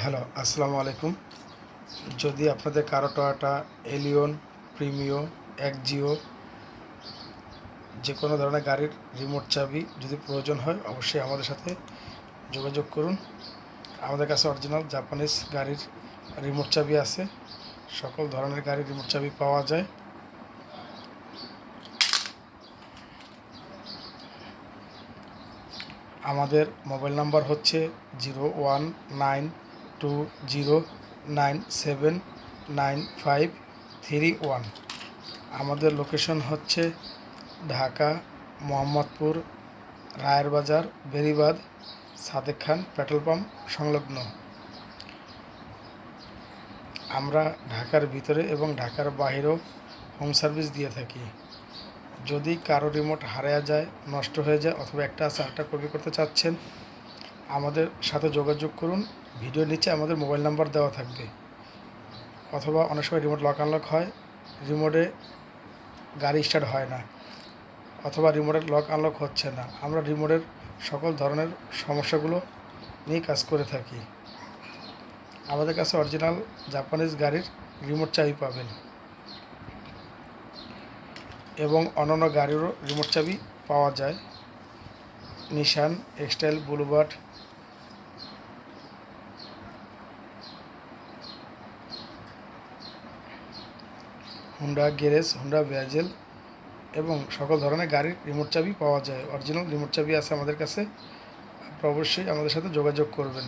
Hello, আসসালামু আলাইকুম। যদি আপনাদের কারো টয়োটা এলিয়ন, প্রিমিও, এক্সিও যে কোনো ধরনের গাড়ির রিমোট চাবি যদি প্রয়োজন হয় অবশ্যই আমাদের সাথে যোগাযোগ করুন। আমাদের কাছে অরিজিনাল জাপানিজ গাড়ির রিমোট চাবি আছে। সকল ধরনের গাড়ির রিমোট চাবি পাওয়া যায়। আমাদের মোবাইল নাম্বার হচ্ছে 0192097951। আমাদের লোকেশন হচ্ছে ঢাকা, মোহাম্মদপুর, রায়ের বাজার, বেরিবাঁধ, সাদেক খান পেট্রোল পাম্প সংলগ্ন। আমরা ঢাকার ভিতরে এবং ঢাকার বাইরেও হোম সার্ভিস দিয়ে থাকি। যদি কারো রিমোট হারিয়ে যায়, নষ্ট হয়ে যায় অথবা একটা আছে আরেকটা কপি করতে চাচ্ছেন, আমাদের সাথে যোগাযোগ করুন। ভিডিওর নিচে আমাদের মোবাইল নাম্বার দেওয়া থাকবে। অথবা অনেক সময় রিমোট লক আনলক হয়, রিমোটে গাড়ি স্টার্ট হয় না, অথবা রিমোটের লক আনলক হচ্ছে না। আমরা রিমোটের সকল ধরনের সমস্যাগুলো নিয়ে কাজ করে থাকি। আমাদের কাছে অরিজিনাল জাপানিজ গাড়ির রিমোট চাবি পাবেন এবং অন্যান্য গাড়িরও রিমোট চাবি পাওয়া যায়। নিশান, এক্সটাইল, বুলবার্ড, হুন্ডা গ্যারেজ, হুন্ডা ভ্যাজেল এবং সকল ধরনের গাড়ির রিমোট চাবি পাওয়া যায়। অরিজিনাল রিমোট চাবি আছে আমাদের কাছে। আপনারা অবশ্যই আমাদের সাথে যোগাযোগ করবেন।